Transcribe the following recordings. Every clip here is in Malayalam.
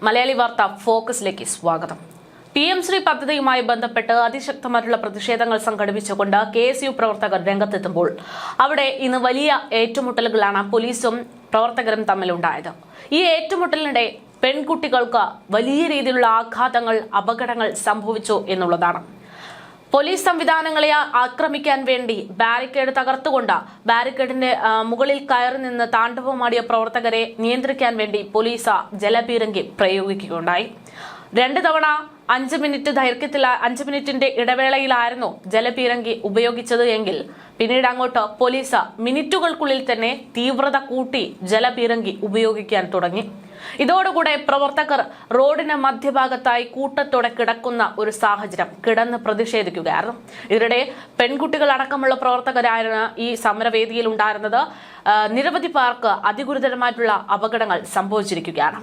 മലയാളി വാർത്ത ഫോക്കസിലേക്ക് സ്വാഗതം. PM ശ്രീ പദ്ധതിയുമായി ബന്ധപ്പെട്ട് അതിശക്തമായിട്ടുള്ള പ്രതിഷേധങ്ങൾ സംഘടിപ്പിച്ചുകൊണ്ട് KSU പ്രവർത്തകർ രംഗത്തെത്തുമ്പോൾ അവിടെ ഇന്ന് വലിയ ഏറ്റുമുട്ടലുകളാണ് പോലീസും പ്രവർത്തകരും തമ്മിലുണ്ടായത്. ഈ ഏറ്റുമുട്ടലിനിടെ പെൺകുട്ടികൾക്ക് വലിയ രീതിയിലുള്ള ആഘാതങ്ങൾ, അപകടങ്ങൾ സംഭവിച്ചു എന്നുള്ളതാണ്. പോലീസ് സംവിധാനങ്ങളെ ആക്രമിക്കാൻ വേണ്ടി ബാരിക്കേഡ് തകർത്തുകൊണ്ട് ബാരിക്കേഡിന്റെ മുകളിൽ കയറി നിന്ന് താണ്ഡവമാടിയ പ്രവർത്തകരെ നിയന്ത്രിക്കാൻ വേണ്ടി പോലീസ് ജലപീരങ്കി പ്രയോഗിക്കുകയുണ്ടായി. 2 തവണ 5 മിനിറ്റിന്റെ ഇടവേളയിലായിരുന്നു ജലപീരങ്കി ഉപയോഗിച്ചത് എങ്കിൽ പിന്നീട് അങ്ങോട്ട് പോലീസ് മിനിറ്റുകൾക്കുള്ളിൽ തന്നെ തീവ്രത കൂട്ടി ജലപീരങ്കി ഉപയോഗിക്കാൻ തുടങ്ങി. ഇതോടുകൂടെ പ്രവർത്തകർ റോഡിന് മധ്യഭാഗത്തായി കൂട്ടത്തോടെ കിടക്കുന്ന ഒരു സാഹചര്യം കിടന്ന് പ്രതിഷേധിക്കുകയായിരുന്നു. ഇതിനിടെ പെൺകുട്ടികൾ അടക്കമുള്ള പ്രവർത്തകരായിരുന്നു ഈ സമരവേദിയിൽ ഉണ്ടായിരുന്നത്. നിരവധി പേർക്ക് അതിഗുരുതരമായിട്ടുള്ള അപകടങ്ങൾ സംഭവിച്ചിരിക്കുകയാണ്.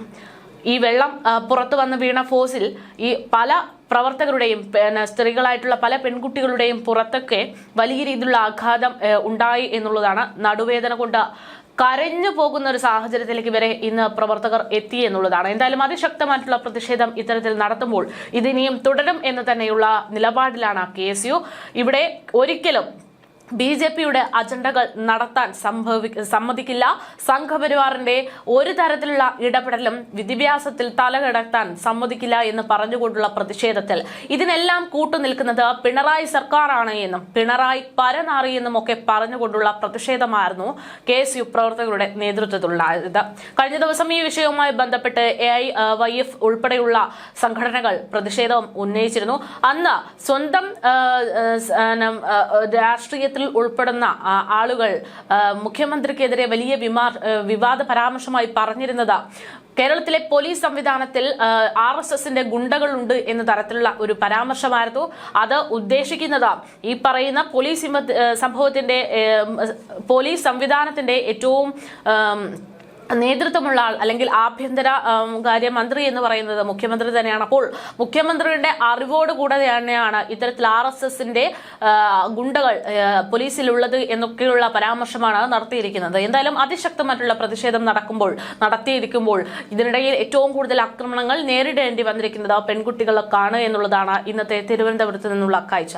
ഈ വെള്ളം പുറത്തു വന്ന് വീണ ഫോഴ്സിൽ ഈ പല പ്രവർത്തകരുടെയും സ്ത്രീകളായിട്ടുള്ള പല പെൺകുട്ടികളുടെയും പുറത്തൊക്കെ വലിയ രീതിയിലുള്ള ആഘാതം ഉണ്ടായി എന്നുള്ളതാണ്. നടുവേദന കൊണ്ട് കരഞ്ഞു പോകുന്ന ഒരു സാഹചര്യത്തിലേക്ക് വരെ ഇന്ന് പ്രവർത്തകർ എത്തി എന്നുള്ളതാണ്. എന്തായാലും അതിശക്തമായിട്ടുള്ള പ്രതിഷേധം ഇത്തരത്തിൽ നടത്തുമ്പോൾ ഇതിനിയും തുടരും എന്ന് തന്നെയുള്ള നിലപാടിലാണ് KSU. ഇവിടെ ഒരിക്കലും BJPയുടെ അജണ്ടകൾ നടത്താൻ സമ്മതിക്കില്ല. സംഘപരിവാറിന്റെ ഒരു തരത്തിലുള്ള ഇടപെടലും വിദ്യാഭ്യാസത്തിൽ തലകടത്താൻ സമ്മതിക്കില്ല എന്ന് പറഞ്ഞുകൊണ്ടുള്ള പ്രതിഷേധത്തിൽ ഇതിനെല്ലാം കൂട്ടുനിൽക്കുന്നത് പിണറായി സർക്കാരാണ് എന്നും പിണറായി പരനാറി എന്നും ഒക്കെ പറഞ്ഞുകൊണ്ടുള്ള പ്രതിഷേധമായിരുന്നു KSU പ്രവർത്തകരുടെ നേതൃത്വത്തിലുണ്ടായത്. കഴിഞ്ഞ ദിവസം ഈ വിഷയവുമായി ബന്ധപ്പെട്ട് AIYF ഉൾപ്പെടെയുള്ള സംഘടനകൾ പ്രതിഷേധം ഉന്നയിച്ചിരുന്നു. അന്ന് സ്വന്തം രാഷ്ട്രീയ ഉൾപ്പെടുന്ന ആളുകൾ മുഖ്യമന്ത്രിക്കെതിരെ വലിയ വിവാദ പരാമർശമായി പറഞ്ഞിരുന്നത് കേരളത്തിലെ പോലീസ് സംവിധാനത്തിൽ RSSന്റെ ഗുണ്ടകളുണ്ട് എന്ന തരത്തിലുള്ള ഒരു പരാമർശമായിരുന്നു. അത് ഉദ്ദേശിക്കുന്നത് ഈ പറയുന്ന പോലീസ് സംവിധാനത്തിന്റെ ഏറ്റവും നേതൃത്വമുള്ള ആൾ അല്ലെങ്കിൽ ആഭ്യന്തര കാര്യമന്ത്രി എന്ന് പറയുന്നത് മുഖ്യമന്ത്രി തന്നെയാണ്. അപ്പോൾ മുഖ്യമന്ത്രിയുടെ അറിവോടുകൂടെ തന്നെയാണ് ഇത്തരത്തിൽ RSSന്റെ ഗുണ്ടകൾ പോലീസിലുള്ളത് എന്നൊക്കെയുള്ള പരാമർശമാണ് നടത്തിയിരിക്കുന്നത്. എന്തായാലും അതിശക്തമായിട്ടുള്ള പ്രതിഷേധം നടത്തിയിരിക്കുമ്പോൾ ഇതിനിടയിൽ ഏറ്റവും കൂടുതൽ ആക്രമണങ്ങൾ നേരിടേണ്ടി വന്നിരിക്കുന്നത് പെൺകുട്ടികൾക്കാണ് എന്നുള്ളതാണ് ഇന്നത്തെ തിരുവനന്തപുരത്ത് നിന്നുള്ള കാഴ്ച.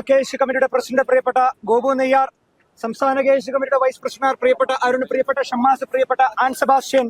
കേസ് കമ്മിറ്റിയുടെ പ്രസിഡന്റ് പ്രിയപ്പെട്ട ഗോപു നെയ്യാർ, സംസ്ഥാന കേസ് കമ്മിറ്റിയുടെ വൈസ് പ്രസിഡന്റ് പ്രിയപ്പെട്ട അരുൺ, പ്രിയപ്പെട്ട ഷമ്മാസ്, പ്രിയപ്പെട്ട ആൻ സെബാസ്റ്റ്യൻ,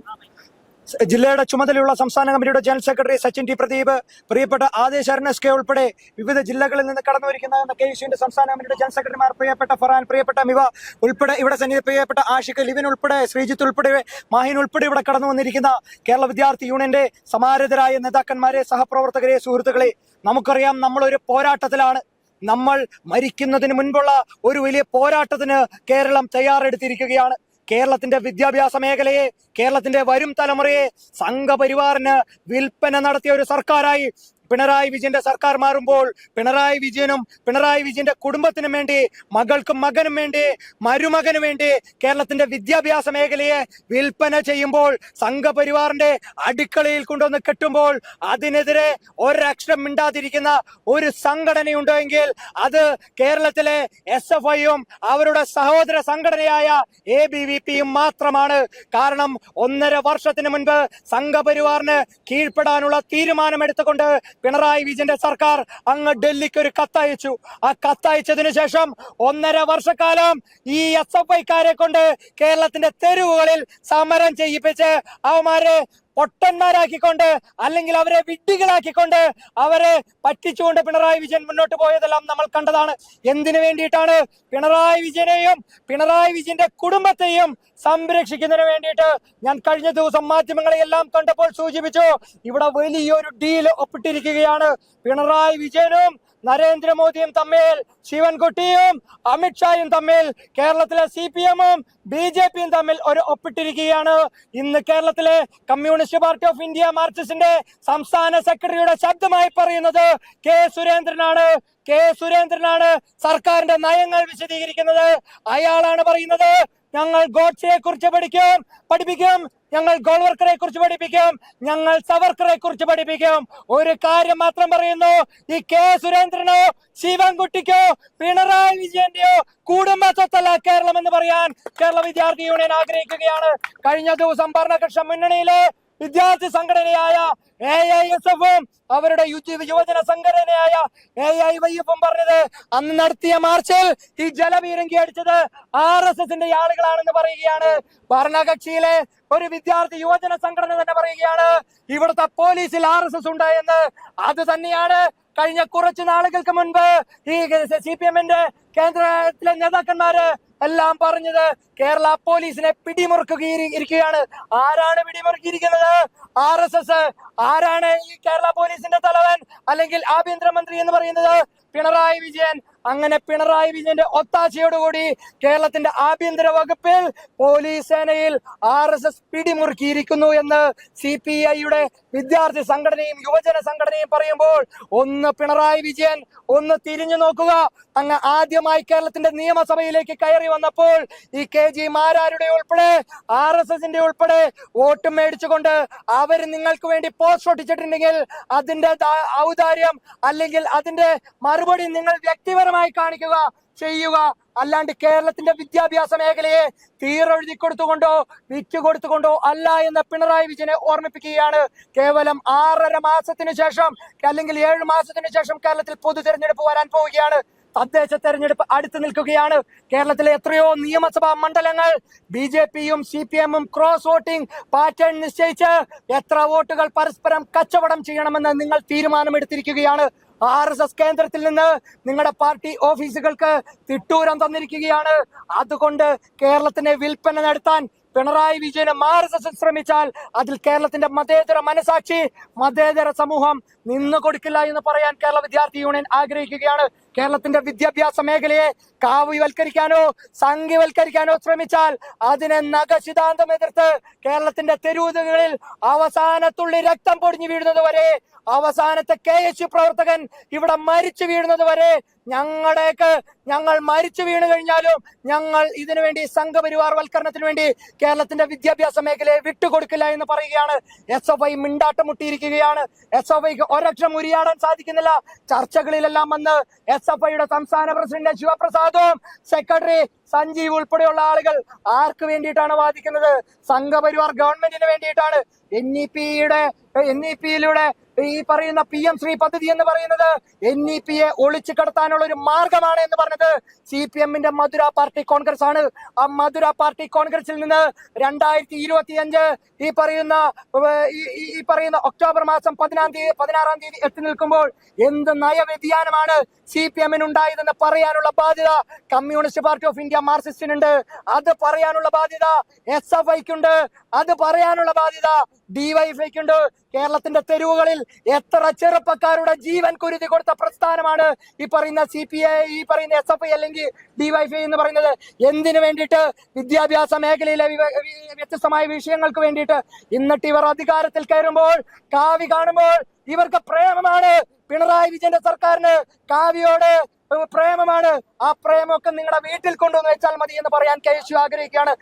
ജില്ലയുടെ ചുമതലയുള്ള സംസ്ഥാന കമ്മിറ്റിയുടെ general secretary Sachin T Pradeep, പ്രിയപ്പെട്ട ആദേശ് അർണസ് ഉൾപ്പെടെ വിവിധ ജില്ലകളിൽ നിന്ന് കടന്നുവരിക്കുന്ന KSUവിന്റെ സംസ്ഥാന കമ്മിറ്റിയുടെ ജനറൽ സെക്രട്ടറിമാർ, പ്രിയപ്പെട്ട ഫറാൻ, പ്രിയപ്പെട്ട മിവ ഉൾപ്പെടെ ഇവിടെ സന്നിധി, പ്രിയപ്പെട്ട ആഷിഖ്, ലിവിൻ ഉൾപ്പെടെ, ശ്രീജിത്ത് ഉൾപ്പെടെ, മാഹിൻ ഉൾപ്പെടെ ഇവിടെ കടന്നു വന്നിരിക്കുന്ന കേരള വിദ്യാർത്ഥി യൂണിയന്റെ സമാരതരായ നേതാക്കന്മാരെ, സഹപ്രവർത്തകരെ, സുഹൃത്തുക്കളെ, നമുക്കറിയാം നമ്മളൊരു പോരാട്ടത്തിലാണ്. നമ്മൾ മരിക്കുന്നതിന് മുൻപുള്ള ഒരു വലിയ പോരാട്ടത്തിന് കേരളം തയ്യാറെടുത്തിരിക്കുകയാണ്. കേരളത്തിന്റെ വിദ്യാഭ്യാസ മേഖലയെ, കേരളത്തിന്റെ വരും തലമുറയെ സംഘപരിവാറിന് വിൽപ്പന നടത്തിയ ഒരു സർക്കാരായി പിണറായി വിജയന്റെ സർക്കാർ മാറുമ്പോൾ പിണറായി വിജയനും പിണറായി വിജയന്റെ കുടുംബത്തിനും വേണ്ടി, മകൾക്കും മകനും വേണ്ടി, മരുമകനും വേണ്ടി കേരളത്തിന്റെ വിദ്യാഭ്യാസ മേഖലയെ വിൽപ്പന ചെയ്യുമ്പോൾ, സംഘപരിവാറിന്റെ അടുക്കളയിൽ കൊണ്ടുവന്ന് കെട്ടുമ്പോൾ അതിനെതിരെ ഒരക്ഷരം മിണ്ടാതിരിക്കുന്ന ഒരു സംഘടനയുണ്ടെങ്കിൽ അത് കേരളത്തിലെ SFIയും അവരുടെ സഹോദര സംഘടനയായ ABVPയും മാത്രമാണ്. കാരണം 1.5 വർഷത്തിന് മുൻപ് സംഘപരിവാറിന് കീഴ്പ്പെടാനുള്ള തീരുമാനമെടുത്തുകൊണ്ട് പിണറായി വിജയന്റെ സർക്കാർ അങ്ങ് ഡൽഹിക്ക് ഒരു കത്തയച്ചു. ആ കത്തയച്ചതിനു ശേഷം 1.5 വർഷക്കാലം ഈ SFIക്കാരെ കൊണ്ട് കേരളത്തിന്റെ തെരുവുകളിൽ സമരം ചെയ്യിപ്പിച്ച് അവന്മാരെ പൊട്ടന്മാരാക്കിക്കൊണ്ട്, അല്ലെങ്കിൽ അവരെ വിഡ്ഢികളാക്കിക്കൊണ്ട്, അവരെ പറ്റിച്ചുകൊണ്ട് പിണറായി വിജയൻ മുന്നോട്ട് പോയതെല്ലാം നമ്മൾ കണ്ടതാണ്. എന്തിനു വേണ്ടിയിട്ടാണ്? പിണറായി വിജയനെയും പിണറായി വിജയന്റെ കുടുംബത്തെയും സംരക്ഷിക്കുന്നതിന് വേണ്ടിയിട്ട്. ഞാൻ കഴിഞ്ഞ ദിവസം മാധ്യമങ്ങളെയെല്ലാം കണ്ടപ്പോൾ സൂചിപ്പിച്ചു, ഇവിടെ വലിയൊരു ഡീൽ ഒപ്പിട്ടിരിക്കുകയാണ്. പിണറായി വിജയനും നരേന്ദ്രമോദിയും തമ്മിൽ, ശിവൻകുട്ടിയും അമിത്ഷായും തമ്മിൽ, കേരളത്തിലെ CPMും BJPയും തമ്മിൽ ഒരു ഒപ്പിട്ടിരിക്കുകയാണ്. ഇന്ന് കേരളത്തിലെ കമ്മ്യൂണിസ്റ്റ് പാർട്ടി ഓഫ് ഇന്ത്യ മാർക്സിസ്റ്റിന്റെ സംസ്ഥാന സെക്രട്ടറിയുടെ ശബ്ദമായി പറയുന്നത് കെ സുരേന്ദ്രനാണ് സർക്കാരിന്റെ നയങ്ങൾ വിശദീകരിക്കുന്നത്. അയാളാണ് പറയുന്നത്, ഞങ്ങൾ ഗോഡ്സെയെ കുറിച്ച് പഠിപ്പിക്കും, ഞങ്ങൾ ഗോൾവർക്കറെ കുറിച്ച് പഠിപ്പിക്കും, ഞങ്ങൾ സവർക്കറെ കുറിച്ച് പഠിപ്പിക്കും. ഒരു കാര്യം മാത്രം പറയുന്നു, ഈ സുരേന്ദ്രനോ ശിവൻകുട്ടിക്കോ പിണറായി വിജയന്റെയോ കുടുംബ സ്വത്തല്ല കേരളം എന്ന് പറയാൻ കേരള വിദ്യാർത്ഥി യൂണിയൻ ആഗ്രഹിക്കുകയാണ്. കഴിഞ്ഞ ദിവസം ഭരണകക്ഷി മുന്നണിയിലെ വിദ്യാർത്ഥി സംഘടനയായ AISFും അവരുടെ യുവജന സംഘടനയായ AIYFും പറഞ്ഞത്, അന്ന് നടത്തിയ മാർച്ചിൽ ഈ ജലപീരങ്കി അടിച്ചത് RSSന്റെ ആളുകളാണെന്ന് പറയുകയാണ്. ഭരണകക്ഷിയിലെ ഒരു വിദ്യാർത്ഥി യുവജന സംഘടന തന്നെ പറയുകയാണ്, ഇവിടുത്തെ പോലീസിൽ RSS ഉണ്ടായെന്ന്. അത് തന്നെയാണ് കഴിഞ്ഞ കുറച്ചു നാളുകൾക്ക് മുൻപ് ഈ CPMന്റെ കേന്ദ്രത്തിലെ നേതാക്കന്മാര് എല്ലാം പറഞ്ഞത്. കേരള പോലീസിനെ പിടിമുറുക്കുകയാണ്. ആരാണ് പിടിമുറുക്കിയിരിക്കുന്നത്? RSS. ആരാണ് ഈ കേരള പോലീസിന്റെ തലവൻ അല്ലെങ്കിൽ ആഭ്യന്തരമന്ത്രി എന്ന് പറയുന്നത്? പിണറായി വിജയൻ. അങ്ങനെ പിണറായി വിജയന്റെ ഒത്താശയോടുകൂടി കേരളത്തിന്റെ ആഭ്യന്തര വകുപ്പിൽ, പോലീസ് സേനയിൽ RSS പിടിമുറുക്കിയിരിക്കുന്നു എന്ന് CPIയുടെ വിദ്യാർത്ഥി സംഘടനയും യുവജന സംഘടനയും പറയുമ്പോൾ, ഒന്ന് പിണറായി വിജയൻ ഒന്ന് തിരിഞ്ഞു നോക്കുക. അങ്ങ് ആദ്യമായി കേരളത്തിന്റെ നിയമസഭയിലേക്ക് കയറി വന്നപ്പോൾ ഈ KG മാരാരുടെ ഉൾപ്പെടെ RSSന്റെ ഉൾപ്പെടെ വോട്ട് മേടിച്ചുകൊണ്ട് അവർ നിങ്ങൾക്ക് വേണ്ടി പോസ്റ്റ് ഒട്ടിച്ചിട്ടുണ്ടെങ്കിൽ അതിന്റെ ഔദാര്യം അല്ലെങ്കിൽ അതിന്റെ മറുപടി നിങ്ങൾ വ്യക്തിപരമായി കാണിക്കുക, ചെയ്യുക. അല്ലാണ്ട് കേരളത്തിന്റെ വിദ്യാഭ്യാസ മേഖലയെ തീരെഴുതി കൊടുത്തുകൊണ്ടോ വിറ്റുകൊടുത്തുകൊണ്ടോ അല്ല എന്ന് പിണറായി വിജയനെ ഓർമ്മിപ്പിക്കുകയാണ്. കേവലം 6.5 മാസത്തിന് ശേഷം അല്ലെങ്കിൽ 7 മാസത്തിന് ശേഷം കേരളത്തിൽ പൊതു തെരഞ്ഞെടുപ്പ് വരാൻ പോവുകയാണ്. തദ്ദേശ തെരഞ്ഞെടുപ്പ് അടുത്ത് നിൽക്കുകയാണ്. കേരളത്തിലെ എത്രയോ നിയമസഭാ മണ്ഡലങ്ങൾ BJPയും CPMും ക്രോസ് വോട്ടിംഗ് പാറ്റേൺ നിശ്ചയിച്ച് എത്ര വോട്ടുകൾ പരസ്പരം കച്ചവടം ചെയ്യണമെന്ന് നിങ്ങൾ തീരുമാനമെടുത്തിരിക്കുകയാണ്. RSS കേന്ദ്രത്തിൽ നിന്ന് നിങ്ങളുടെ പാർട്ടി ഓഫീസുകൾക്ക് തിട്ടൂരം തന്നിരിക്കുകയാണ്. അതുകൊണ്ട് കേരളത്തിനെ വിൽപ്പന നടത്താൻ പിണറായി വിജയനും RSS ശ്രമിച്ചാൽ അതിൽ കേരളത്തിന്റെ മതേതര മനസാക്ഷി, മതേതര സമൂഹം നിന്നു കൊടുക്കില്ല എന്ന് പറയാൻ കേരള വിദ്യാർത്ഥി യൂണിയൻ ആഗ്രഹിക്കുകയാണ്. കേരളത്തിന്റെ വിദ്യാഭ്യാസ മേഖലയെ കാവ്യവൽക്കരിക്കാനോ സംഘവൽക്കരിക്കാനോ ശ്രമിച്ചാൽ അതിനെ നഖശിതാന്തം എതിർത്ത് കേരളത്തിന്റെ തെരുവുകളിൽ അവസാനത്തുള്ളി രക്തം പൊടിഞ്ഞു വീഴുന്നത് വരെ അവസാനത്തെ KSU പ്രവർത്തകൻ ഇവിടെ മരിച്ചു വീഴുന്നത് വരെ ഞങ്ങൾ മരിച്ചു വീണു കഴിഞ്ഞാലും ഞങ്ങൾ ഇതിനുവേണ്ടി സംഘപരിവാർ വൽക്കരണത്തിന് വേണ്ടി കേരളത്തിന്റെ വിദ്യാഭ്യാസ മേഖലയെ വിട്ടുകൊടുക്കില്ല എന്ന് പറയുകയാണ്. SFI മിണ്ടാട്ടം മുട്ടിയിരിക്കുകയാണ്. SFIക്ക് ഒരക്ഷരം ഉരിയാടാൻ സാധിക്കുന്നില്ല. ചർച്ചകളിലെല്ലാം വന്ന് SFIയുടെ സംസ്ഥാന പ്രസിഡന്റ് ശിവപ്രസാദും സെക്രട്ടറി സഞ്ജീവ് ഉൾപ്പെടെയുള്ള ആളുകൾ ആർക്ക് വേണ്ടിയിട്ടാണ് വാദിക്കുന്നത്? സംഘപരിവാർ ഗവൺമെന്റിന് വേണ്ടിയിട്ടാണ്. NEP-യിലൂടെ ഈ പറയുന്ന PM ശ്രീ പദ്ധതി എന്ന് പറയുന്നത് NEP-യെ ഒളിച്ചു കടത്താനുള്ള ഒരു മാർഗമാണ് എന്ന് പറഞ്ഞത് CPM-ന്റെ മധുര പാർട്ടി കോൺഗ്രസ് ആണ്. ആ മധുര പാർട്ടി കോൺഗ്രസിൽ നിന്ന് 2025 ഈ പറയുന്ന ഒക്ടോബർ മാസം 16-ാം തീയതി എത്തി നിൽക്കുമ്പോൾ എന്ത് നയവ്യതിയാനമാണ് CPM-ന് ഉണ്ടായതെന്ന് പറയാനുള്ള ബാധ്യത കമ്മ്യൂണിസ്റ്റ് പാർട്ടി ഓഫ് ഇന്ത്യ മാർക്സിസ്റ്റിനുണ്ട്. അത് പറയാനുള്ള ബാധ്യത SFIക്കുണ്ട്. അത് പറയാനുള്ള ബാധ്യത DYFIക്കുണ്ട്. കേരളത്തിന്റെ തെരുവുകളിൽ എത്ര ചെറുപ്പക്കാരുടെ ജീവൻ കുരുതി കൊടുത്ത പ്രസ്ഥാനമാണ് ഈ പറയുന്ന CPI, ഈ പറയുന്ന SFI അല്ലെങ്കിൽ DYFI എന്ന് പറയുന്നത്. എന്തിനു വേണ്ടിയിട്ട്? വിദ്യാഭ്യാസ മേഖലയിലെ വ്യത്യസ്തമായ വിഷയങ്ങൾക്ക് വേണ്ടിയിട്ട്. എന്നിട്ട് ഇവർ അധികാരത്തിൽ കയറുമ്പോൾ കാവ്യ കാണുമ്പോൾ ഇവർക്ക് പ്രേമമാണ്. പിണറായി വിജയന്റെ സർക്കാരിന് കാവ്യയോട് പ്രേമമാണ്. ആ പ്രേമമൊക്കെ നിങ്ങളുടെ വീട്ടിൽ കൊണ്ടുവന്ന് വെച്ചാൽ മതി എന്ന് പറയാൻ KSU ആഗ്രഹിക്കുകയാണ്.